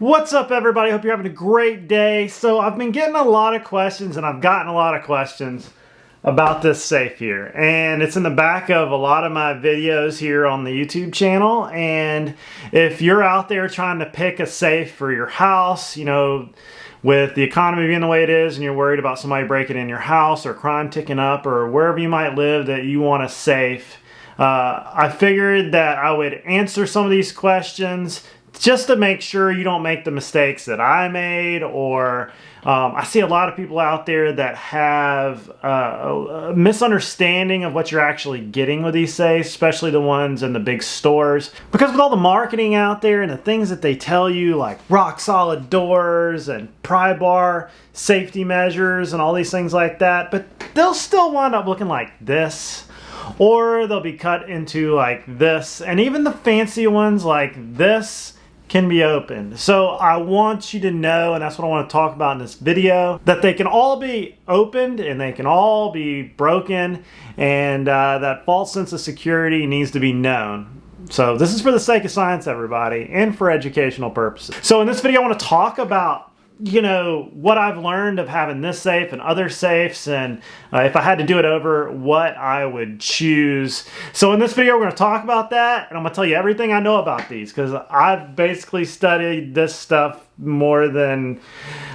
What's up, everybody? Hope you're having a great day. So I've been getting a lot of questions, and I've gotten a lot of questions about this safe here, and it's in the back of a lot of my videos here on the YouTube channel. And if you're out there trying to pick a safe for your house, you know, with the economy being the way it is, and you're worried about somebody breaking in your house or crime ticking up or wherever you might live that you want a safe, I figured that I would answer some of these questions just to make sure you don't make the mistakes that I made. Or I see a lot of people out there that have a misunderstanding of what you're actually getting with these safes, especially the ones in the big stores. Because with all the marketing out there and the things that they tell you, like rock solid doors and pry bar safety measures and all these things like that, but they'll still wind up looking like this, or they'll be cut into like this, and even the fancy ones like this can be opened. So I want you to know, and that's what I want to talk about in this video, that they can all be opened and they can all be broken, and that false sense of security needs to be known. So this is for the sake of science, everybody, and for educational purposes. So in this video I want to talk about, you know, what I've learned of having this safe and other safes, and if I had to do it over, what I would choose. So in this video we're going to talk about that, and I'm going to tell you everything I know about these, because I've basically studied this stuff more than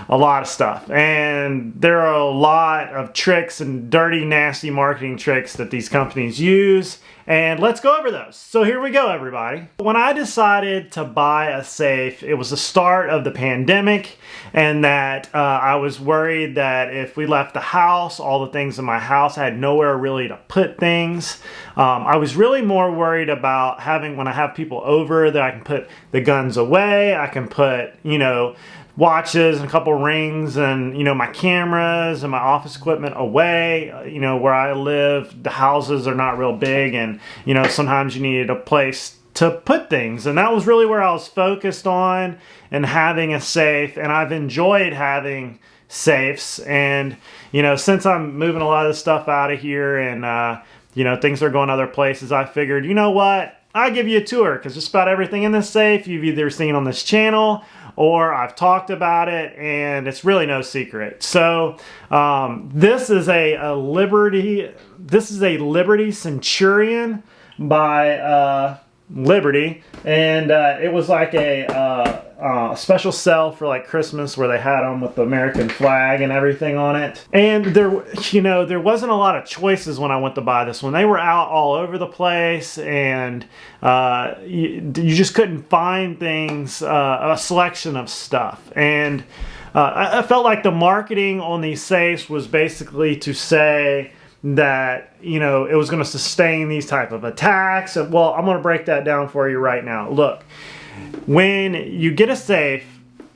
a lot of stuff, and there are a lot of tricks and dirty, nasty marketing tricks that these companies use, and let's go over those. So here we go, everybody. When I decided to buy a safe, it was the start of the pandemic, and that I was worried that if we left the house, all the things in my house, I had nowhere really to put things. I was really more worried about having, when I have people over, that I can put the guns away, I can put, you know, watches and a couple rings and, you know, my cameras and my office equipment away. You know, where I live, the houses are not real big, and, you know, sometimes you needed a place to put things, and that was really where I was focused on, and having a safe. And I've enjoyed having safes, and, you know, since I'm moving a lot of the stuff out of here, and you know, things are going other places, I figured, you know what, I'll give you a tour, because just about everything in this safe you've either seen on this channel or I've talked about it, and it's really no secret. So this is a Liberty Centurion by Liberty, and it was like a special sale for like Christmas, where they had them with the American flag and everything on it. And there, you know, there wasn't a lot of choices when I went to buy this one. They were out all over the place, and you just couldn't find things, a selection of stuff. And I felt like the marketing on these safes was basically to say that, you know, it was going to sustain these type of attacks. Well, I'm going to break that down for you right now. Look, when you get a safe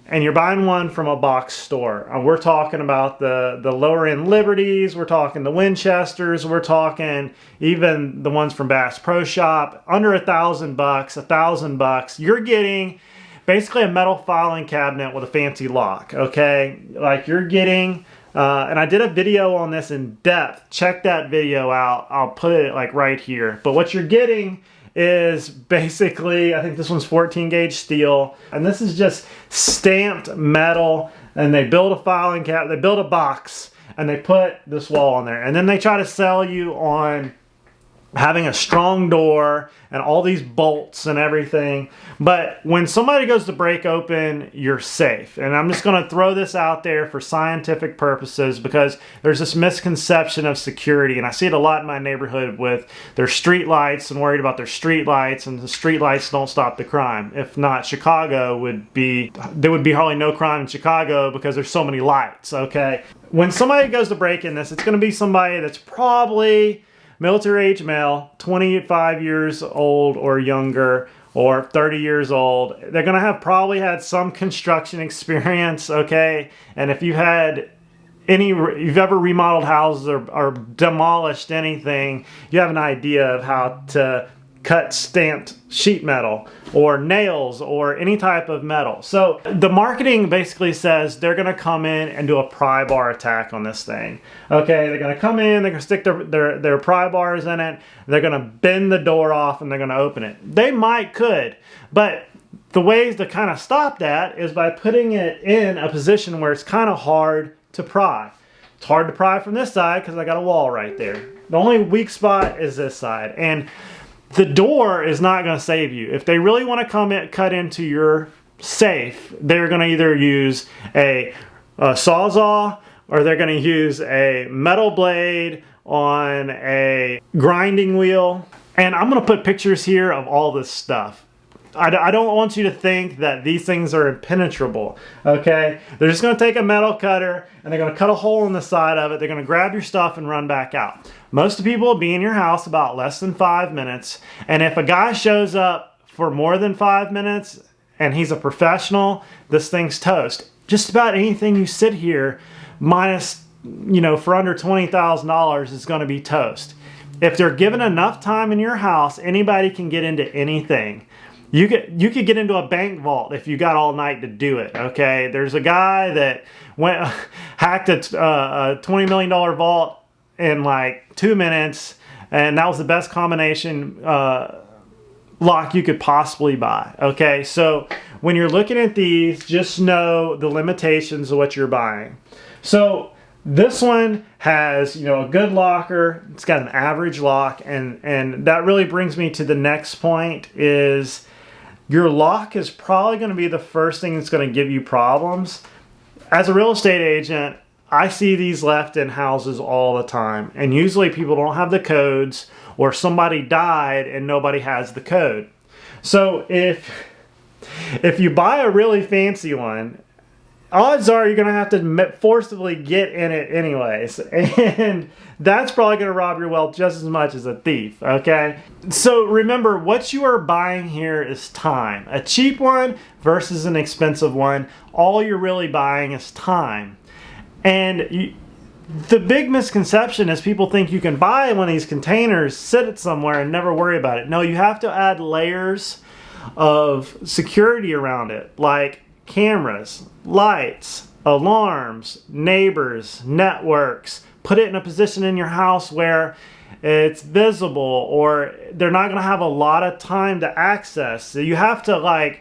and you're buying one from a box store, we're talking about the lower end Liberties, we're talking the Winchesters, we're talking even the ones from Bass Pro Shop, under $1,000, you're getting basically a metal filing cabinet with a fancy lock, okay? Like, you're getting, and I did a video on this in depth. Check that video out. I'll put it like right here. But what you're getting is basically, I think this one's 14 gauge steel, and this is just stamped metal, and they build a filing cabinet, they build a box, and they put this wall on there, and then they try to sell you on having a strong door and all these bolts and everything. But when somebody goes to break open your safe, and I'm just going to throw this out there for scientific purposes, because there's this misconception of security, and I see it a lot in my neighborhood with their street lights, and worried about their street lights, and the street lights don't stop the crime. If not, there would be hardly no crime in Chicago, because there's so many lights, okay? When somebody goes to break in this, it's going to be somebody that's probably military age male, 25 years old or younger, or 30 years old. They're going to have probably had some construction experience, okay? And if you've ever remodeled houses or demolished anything, you have an idea of how to cut stamped sheet metal or nails or any type of metal. So the marketing basically says they're going to come in and do a pry bar attack on this thing. Okay, they're going to come in, they're going to stick their pry bars in it, they're going to bend the door off, and they're going to open it. They could, but the ways to kind of stop that is by putting it in a position where it's kind of hard to pry. It's hard to pry from this side because I got a wall right there. The only weak spot is this side. And the door is not going to save you. If they really want to come in, cut into your safe, they're going to either use a Sawzall, or they're going to use a metal blade on a grinding wheel. And I'm going to put pictures here of all this stuff. I don't want you to think that these things are impenetrable, okay? They're just going to take a metal cutter and they're going to cut a hole in the side of it. They're going to grab your stuff and run back out. Most of the people will be in your house about less than 5 minutes. And if a guy shows up for more than 5 minutes and he's a professional, this thing's toast. Just about anything you sit here minus, for under $20,000 is going to be toast. If they're given enough time in your house, anybody can get into anything. You could get into a bank vault if you got all night to do it, okay? There's a guy that hacked a $20 million vault in like 2 minutes, and that was the best combination lock you could possibly buy, okay? So when you're looking at these, just know the limitations of what you're buying. So this one has, a good locker. It's got an average lock, and that really brings me to the next point is your lock is probably going to be the first thing that's going to give you problems. As a real estate agent, I see these left in houses all the time, and usually people don't have the codes, or somebody died and nobody has the code. So if you buy a really fancy one, odds are you're going to have to forcibly get in it anyways. And that's probably going to rob your wealth just as much as a thief, okay? So remember, what you are buying here is time. A cheap one versus an expensive one, all you're really buying is time. And the big misconception is people think you can buy one of these containers, sit it somewhere, and never worry about it. No, you have to add layers of security around it, like cameras, lights, alarms, neighbors, networks. Put it in a position in your house where it's visible, or they're not going to have a lot of time to access. So you have to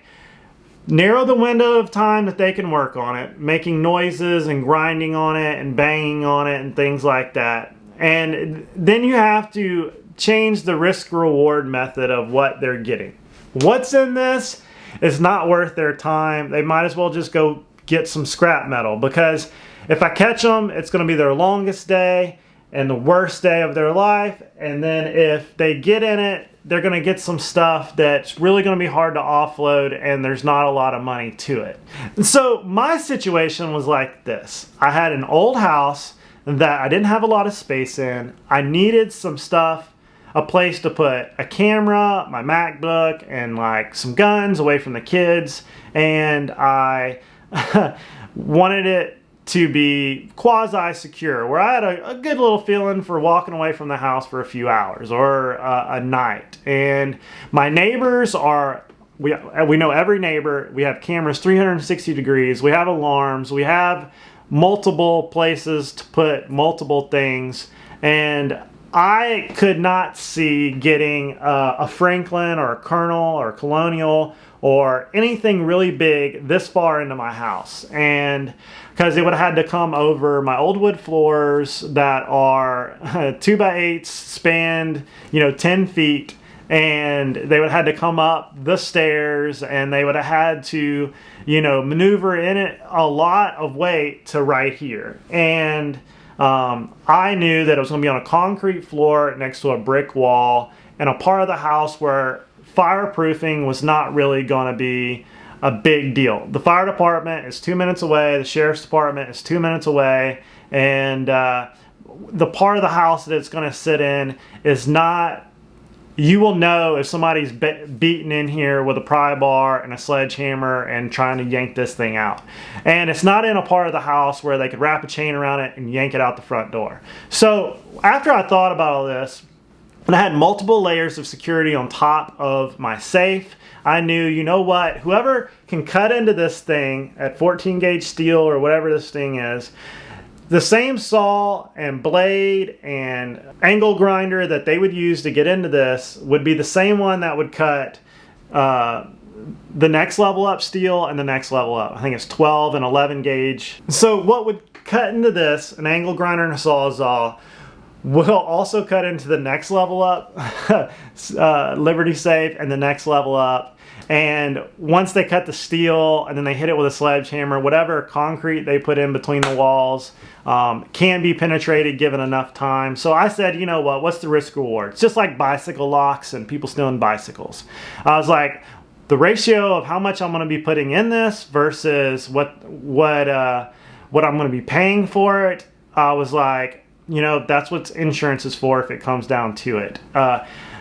narrow the window of time that they can work on it, making noises and grinding on it and banging on it and things like that. And then you have to change the risk-reward method of what they're getting. What's in this is not worth their time. They might as well just go get some scrap metal, because if I catch them, it's going to be their longest day and the worst day of their life. And then if they get in it, they're going to get some stuff that's really going to be hard to offload, and there's not a lot of money to it. And so my situation was like this. I had an old house that I didn't have a lot of space in. I needed some stuff, a place to put a camera, my MacBook, and some guns away from the kids. And I wanted it to be quasi-secure, where I had a good little feeling for walking away from the house for a few hours or a night. And my neighbors are, we know every neighbor. We have cameras 360 degrees. We have alarms. We have multiple places to put multiple things. And I could not see getting a Franklin or a Colonel or a Colonial or anything really big this far into my house. And because it would have had to come over my old wood floors that are 2x8s spanned, 10 feet. And they would have had to come up the stairs, and they would have had to, maneuver in it a lot of weight to right here. And I knew that it was going to be on a concrete floor next to a brick wall in a part of the house where fireproofing was not really going to be a big deal. The fire department is 2 minutes away. The sheriff's department is 2 minutes away. And the part of the house that it's going to sit in is not... You will know if somebody's beaten in here with a pry bar and a sledgehammer and trying to yank this thing out. And it's not in a part of the house where they could wrap a chain around it and yank it out the front door. So after I thought about all this, and I had multiple layers of security on top of my safe, I knew, you know what, whoever can cut into this thing at 14 gauge steel or whatever this thing is, the same saw and blade and angle grinder that they would use to get into this would be the same one that would cut the next level up steel and the next level up. I think it's 12 and 11 gauge. So what would cut into this, an angle grinder and a Sawzall, will also cut into the next level up Liberty safe and the next level up. And once they cut the steel and then they hit it with a sledgehammer, whatever concrete they put in between the walls can be penetrated given enough time. So I said, you know what, what's the risk reward? It's just like bicycle locks and people stealing bicycles. I was like, the ratio of how much I'm going to be putting in this versus what I'm going to be paying for it, I was like, you know, that's what insurance is for if it comes down to it.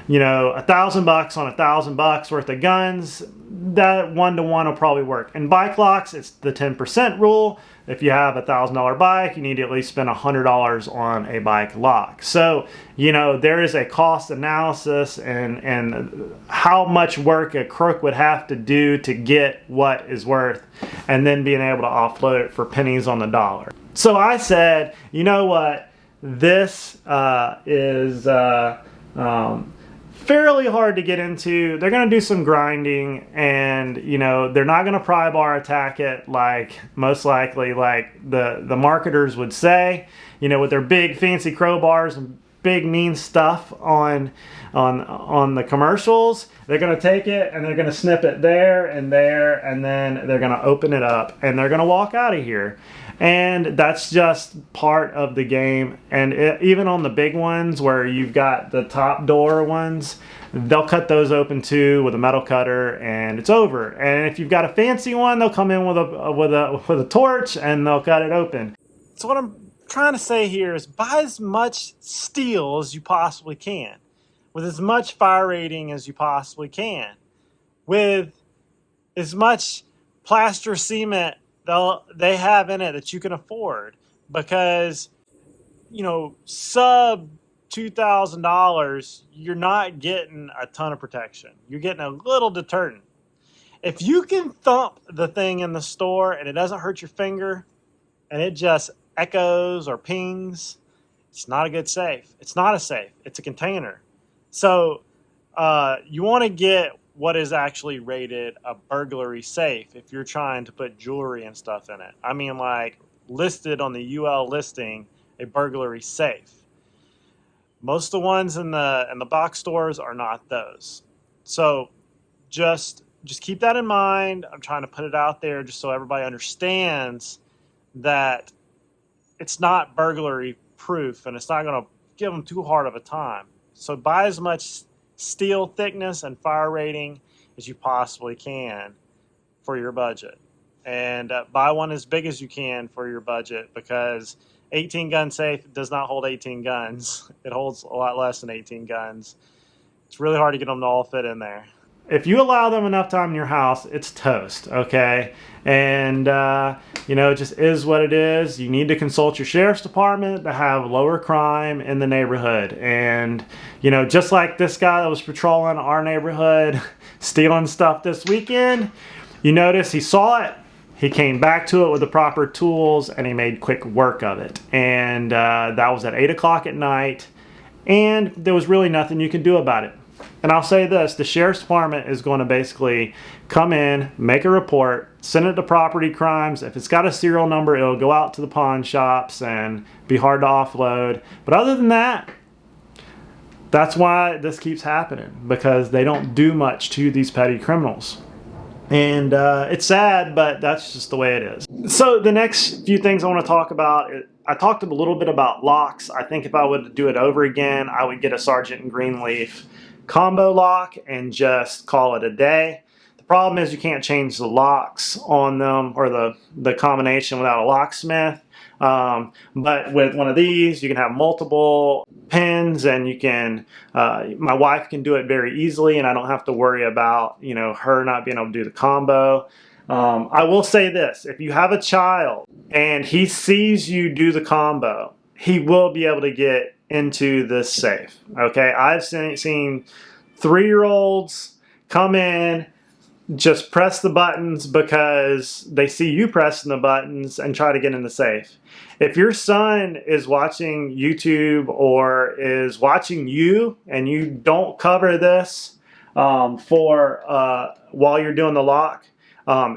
You know, $1,000 on $1,000 worth of guns, that 1-to-1 will probably work. In bike locks, it's the 10% rule. If you have a $1,000 bike, you need to at least spend $100 on a bike lock. So, you know, there is a cost analysis and how much work a crook would have to do to get what is worth, and then being able to offload it for pennies on the dollar. So I said, you know what, this is fairly hard to get into. They're going to do some grinding, and you know, they're not going to pry bar attack it like most likely like the marketers would say, you know, with their big fancy crowbars and big mean stuff on the commercials. They're going to take it and they're going to snip it there, and then they're going to open it up and they're going to walk out of here. And that's just part of the game. And even on the big ones where you've got the top door ones, they'll cut those open too with a metal cutter, and it's over. And if you've got a fancy one, they'll come in with a torch and they'll cut it open. So what I'm trying to say here is buy as much steel as you possibly can, with as much fire rating as you possibly can, with as much plaster cement they have in it that you can afford, because, you know, sub $2,000, you're not getting a ton of protection. You're getting a little deterrent. If you can thump the thing in the store and it doesn't hurt your finger and it just echoes or pings, it's not a good safe. It's not a safe. It's a container. So you want to get what is actually rated a burglary safe if you're trying to put jewelry and stuff in it. I mean, like listed on the UL listing, a burglary safe. Most of the ones in the box stores are not those. So just keep that in mind. I'm trying to put it out there just so everybody understands that it's not burglary proof and it's not going to give them too hard of a time. So buy as much steel thickness and fire rating as you possibly can for your budget, and buy one as big as you can for your budget, because 18 gun safe does not hold 18 guns. It holds a lot less than 18 guns. It's really hard to get them to all fit in there. If you allow them enough time in your house, it's toast, okay? And, you know, it just is what it is. You need to consult your sheriff's department to have lower crime in the neighborhood. And, you know, just like this guy that was patrolling our neighborhood, stealing stuff this weekend, you notice he saw it, he came back to it with the proper tools, and he made quick work of it. And that was at 8 o'clock at night, and there was really nothing you could do about it. And I'll say this, the sheriff's department is going to basically come in, make a report, send it to property crimes. If it's got a serial number, it'll go out to the pawn shops and be hard to offload. But other than that, that's why this keeps happening, because they don't do much to these petty criminals. And it's sad, but that's just the way it is. So the next few things I want to talk about, I talked a little bit about locks. I think if I would do it over again, I would get a Sergeant and Greenleaf combo lock and just call it a day. The problem is you can't change the locks on them, or the combination, without a locksmith. But with one of these, you can have multiple pins, and you can, my wife can do it very easily, and I don't have to worry about, you know, her not being able to do the combo. I will say this, if you have a child and he sees you do the combo, he will be able to get into this safe. Okay, I've seen 3-year-olds come in, just press the buttons because they see you pressing the buttons, and try to get in the safe. If your son is watching YouTube or is watching you and you don't cover this, for while you're doing the lock.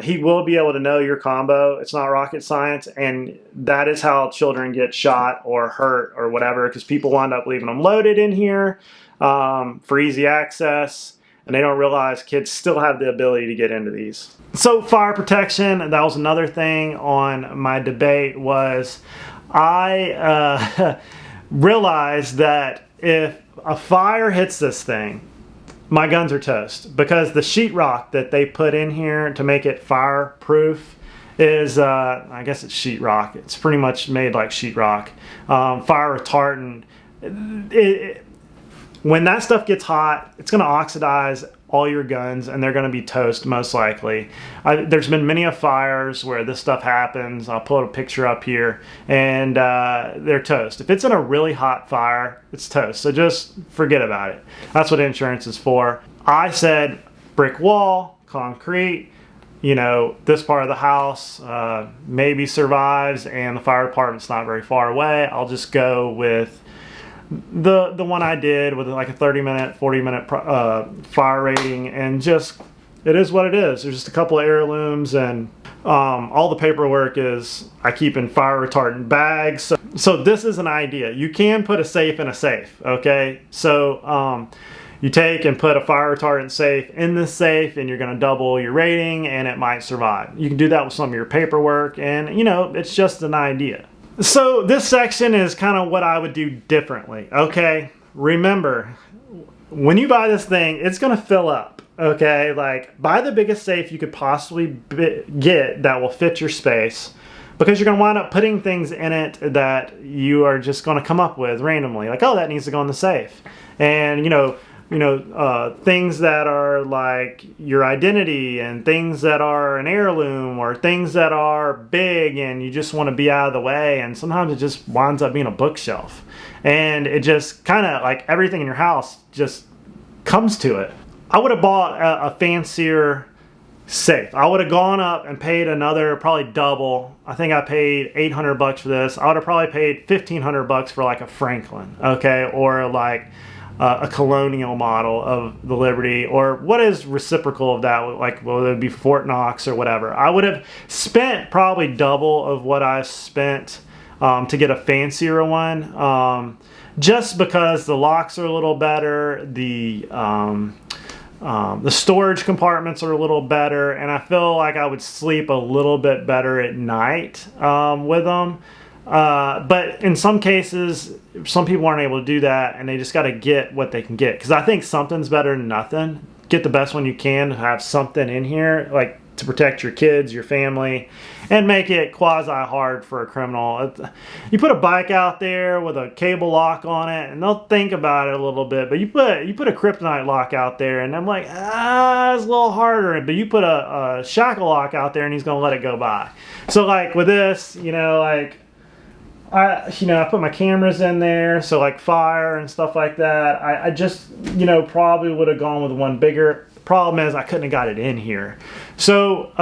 He will be able to know your combo. It's not rocket science, and that is how children get shot or hurt or whatever, because people wind up leaving them loaded in here for easy access, and they don't realize kids still have the ability to get into these. So fire protection, that was another thing on my debate. Was I realized that if a fire hits this thing, my guns are toast, because the sheetrock that they put in here to make it fireproof is, I guess it's sheetrock. It's pretty much made like sheetrock. Fire retardant. When that stuff gets hot, it's going to oxidize all your guns, and they're going to be toast most likely. There's been many of fires where this stuff happens. I'll pull a picture up here, and they're toast. If it's in a really hot fire, it's toast. So just forget about it. That's what insurance is for. I said brick wall, concrete, you know, this part of the house maybe survives, and the fire department's not very far away. I'll just go with the one I did with like a 30-minute, 40-minute fire rating, and just, it is what it is. There's just a couple of heirlooms, and all the paperwork is I keep in fire retardant bags. So this is an idea. You can put a safe in a safe, okay? So you take and put a fire retardant safe in this safe, and you're going to double your rating, and it might survive. You can do that with some of your paperwork, and you know, it's just an idea. So this section is kind of what I would do differently, okay? Remember, when you buy this thing, it's going to fill up, okay? Like, buy the biggest safe you could possibly get that will fit your space, because you're going to wind up putting things in it that you are just going to come up with randomly. Like, oh, that needs to go in the safe. And, things that are like your identity, and things that are an heirloom, or things that are big and you just want to be out of the way, and sometimes it just winds up being a bookshelf, and it just kind of like everything in your house just comes to it. I would have bought a fancier safe. I would have gone up and paid another, probably double. I think I paid $800 for this. I would have probably paid $1,500 for like a Franklin, okay, or like a colonial model of the Liberty, or what is reciprocal of that, like whether it be Fort Knox or whatever. I would have spent probably double of what I spent to get a fancier one, just because the locks are a little better, the storage compartments are a little better, and I feel like I would sleep a little bit better at night with them. But in some cases, some people aren't able to do that, and they just got to get what they can get. Because I think something's better than nothing. Get the best one you can, have something in here, like to protect your kids, your family, and make it quasi-hard for a criminal. You put a bike out there with a cable lock on it, and they'll think about it a little bit. But you put a kryptonite lock out there, and I'm like, it's a little harder. But you put a shackle lock out there, and he's going to let it go by. So like with this, I put my cameras in there, so like fire and stuff like that. I just, probably would have gone with one bigger. The problem is I couldn't have got it in here. So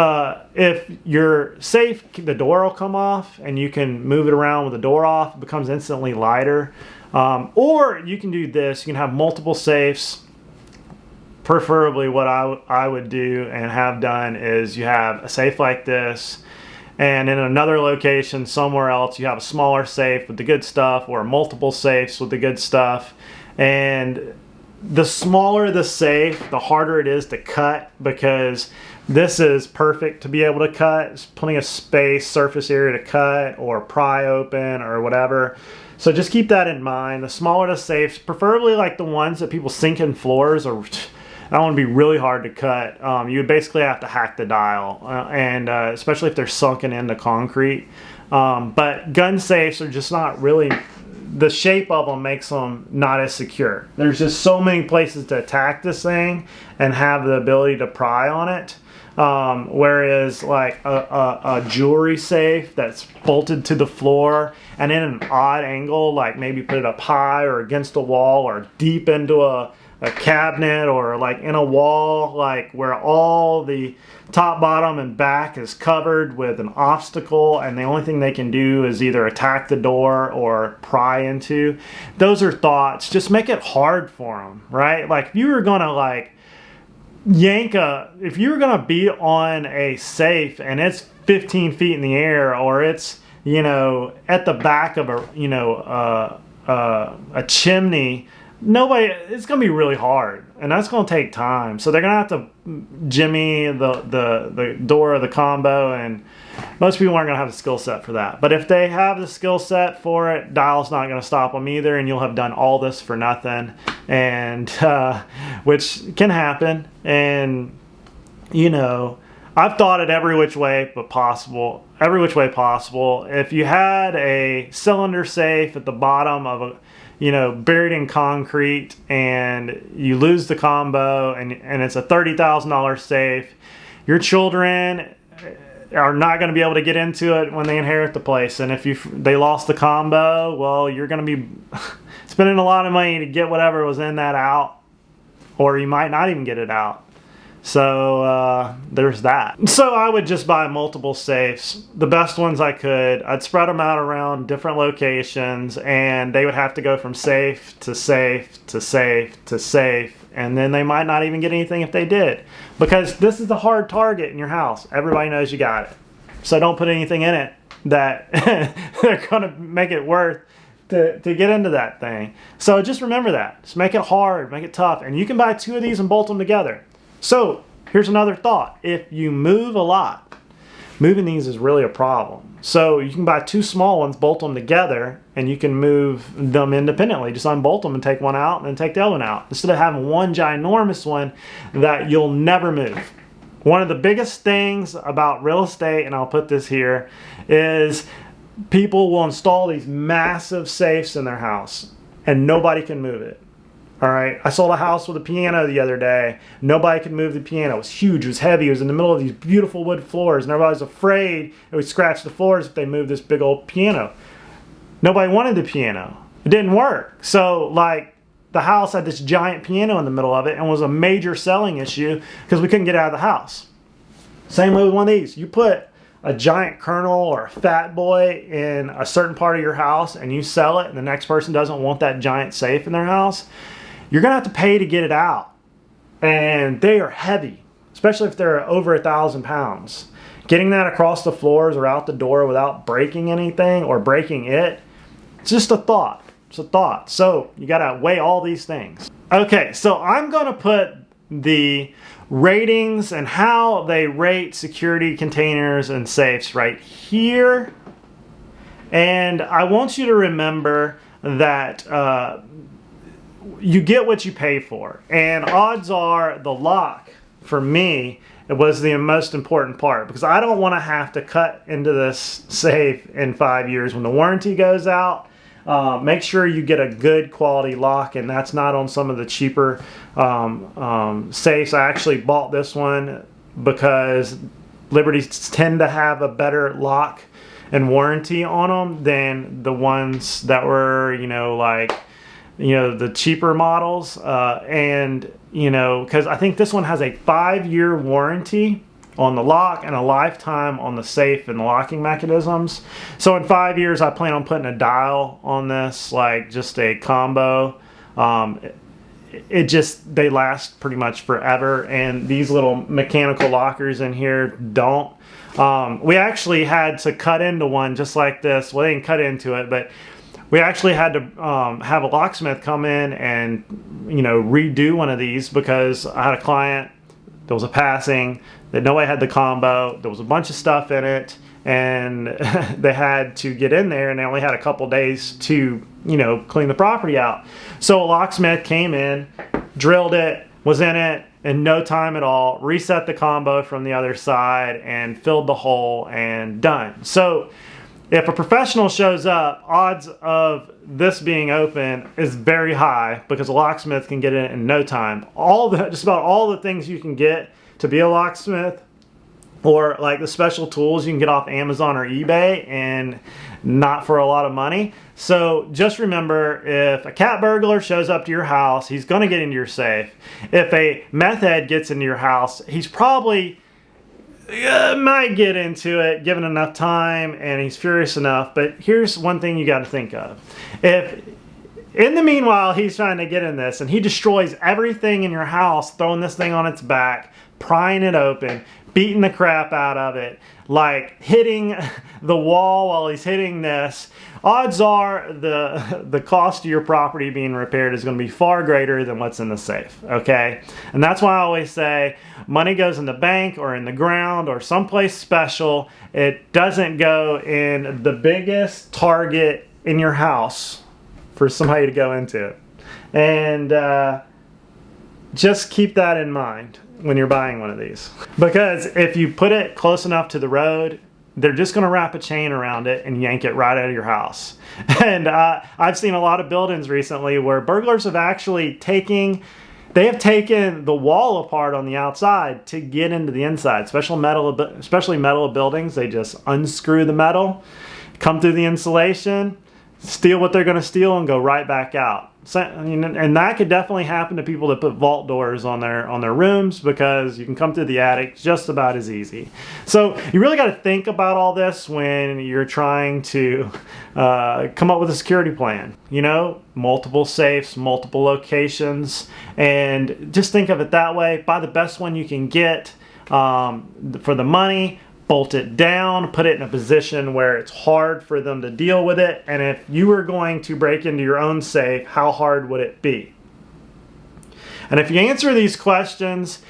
if you're safe, the door will come off, and you can move it around with the door off. It becomes instantly lighter. Or you can do this. You can have multiple safes. Preferably what I would do and have done is you have a safe like this, and in another location somewhere else you have a smaller safe with the good stuff, or multiple safes with the good stuff. And the smaller the safe, the harder it is to cut, because this is perfect to be able to cut. There's plenty of space, surface area to cut or pry open or whatever. So just keep that in mind. The smaller the safes, preferably like the ones that people sink in floors, or that one would be really hard to cut. You would basically have to hack the dial, and especially if they're sunken into concrete. But gun safes are just not really, the shape of them makes them not as secure. There's just so many places to attack this thing and have the ability to pry on it. Whereas like a jewelry safe that's bolted to the floor and in an odd angle, like maybe put it up high or against a wall or deep into a cabinet, or like in a wall, like where all the top, bottom, and back is covered with an obstacle, and the only thing they can do is either attack the door or pry into. Those are thoughts. Just make it hard for them, right? Like if you were gonna like if you're gonna be on a safe and it's 15 feet in the air, or it's, you know, at the back of a, you know, a chimney, it's gonna be really hard, and that's gonna take time. So they're gonna have to jimmy the door of the combo, and most people aren't gonna have the skill set for that. But if they have the skill set for it, dial's not gonna stop them either, and you'll have done all this for nothing, and which can happen. And you know, I've thought it every which way possible. If you had a cylinder safe at the bottom of a, you know, buried in concrete, and you lose the combo, and it's a $30,000 safe, your children are not going to be able to get into it when they inherit the place. And if they lost the combo, well, you're going to be spending a lot of money to get whatever was in that out, or you might not even get it out. So there's that. So I would just buy multiple safes, the best ones I could. I'd spread them out around different locations, and they would have to go from safe to safe to safe to safe, and then they might not even get anything if they did, because this is a hard target in your house. Everybody knows you got it. So don't put anything in it that they're going to make it worth to get into that thing. So just remember that. Just make it hard, make it tough, and you can buy 2 of these and bolt them together. So here's another thought. If you move a lot, moving these is really a problem. So you can buy 2 small ones, bolt them together, and you can move them independently. Just unbolt them and take one out and then take the other one out, instead of having one ginormous one that you'll never move. One of the biggest things about real estate, and I'll put this here, is people will install these massive safes in their house and nobody can move it. All right, I sold a house with a piano the other day. Nobody could move the piano. It was huge, it was heavy, it was in the middle of these beautiful wood floors, and everybody was afraid it would scratch the floors if they moved this big old piano. Nobody wanted the piano. It didn't work. So, like, the house had this giant piano in the middle of it and was a major selling issue because we couldn't get out of the house. Same way with one of these. You put a giant Colonel or a Fat Boy in a certain part of your house and you sell it, and the next person doesn't want that giant safe in their house, you're going to have to pay to get it out. And they are heavy, especially if they're over 1,000 pounds. Getting that across the floors or out the door without breaking anything or breaking it, it's just a thought. It's a thought. So you got to weigh all these things. Okay, so I'm going to put the ratings and how they rate security containers and safes right here. And I want you to remember that you get what you pay for. And odds are the lock, for me, it was the most important part, because I don't want to have to cut into this safe in 5 years when the warranty goes out. Make sure you get a good quality lock, and that's not on some of the cheaper safes. I actually bought this one because Liberties tend to have a better lock and warranty on them than the ones that were, the cheaper models. And, because I think this one has a 5-year warranty on the lock and a lifetime on the safe and the locking mechanisms. So in 5 years, I plan on putting a dial on this, like just a combo. They last pretty much forever. And these little mechanical lockers in here don't. We actually had to cut into one just like this. Well, they didn't cut into it, but we actually had to have a locksmith come in and, redo one of these, because I had a client, there was a passing, that nobody had the combo, there was a bunch of stuff in it, and they had to get in there, and they only had a couple days to, clean the property out. So a locksmith came in, drilled it, was in it in no time at all, reset the combo from the other side, and filled the hole, and done. So if a professional shows up, odds of this being open is very high, because a locksmith can get in no time. Just about all the things you can get to be a locksmith, or like the special tools you can get off Amazon or eBay, and not for a lot of money. So just remember, if a cat burglar shows up to your house, he's going to get into your safe. If a meth head gets into your house, he's probably might get into it given enough time and he's furious enough. But here's one thing you got to think of. If In the meanwhile, he's trying to get in this, and he destroys everything in your house, throwing this thing on its back, prying it open, beating the crap out of it, like hitting the wall while he's hitting this. Odds are the cost of your property being repaired is going to be far greater than what's in the safe, okay? And that's why I always say money goes in the bank or in the ground or someplace special. It doesn't go in the biggest target in your house for somebody to go into it. And just keep that in mind when you're buying one of these. Because if you put it close enough to the road, they're just going to wrap a chain around it and yank it right out of your house. And I've seen a lot of buildings recently where burglars have actually taken the wall apart on the outside to get into the inside. Especially metal buildings, they just unscrew the metal, come through the insulation, steal what they're going to steal, and go right back out. So, and that could definitely happen to people that put vault doors on their rooms, because you can come through the attic just about as easy. So you really got to think about all this when you're trying to come up with a security plan. You know, multiple safes, multiple locations, and just think of it that way. Buy the best one you can get for the money. Bolt it down, put it in a position where it's hard for them to deal with it. And if you were going to break into your own safe, how hard would it be? And if you answer these questions,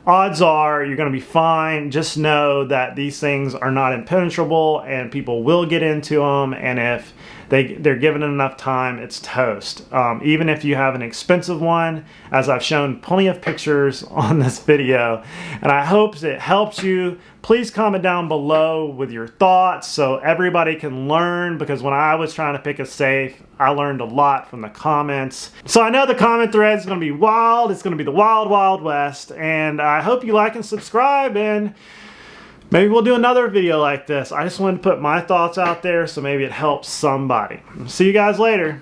odds are you're going to be fine. Just know that these things are not impenetrable and people will get into them. And if they're given enough time, it's toast. Even if you have an expensive one, as I've shown plenty of pictures on this video. And I hope it helps you. Please comment down below with your thoughts so everybody can learn, because when I was trying to pick a safe, I learned a lot from the comments. So I know the comment thread is going to be wild. It's going to be the wild, wild west. And I hope you like and subscribe, and maybe we'll do another video like this. I just wanted to put my thoughts out there so maybe it helps somebody. See you guys later.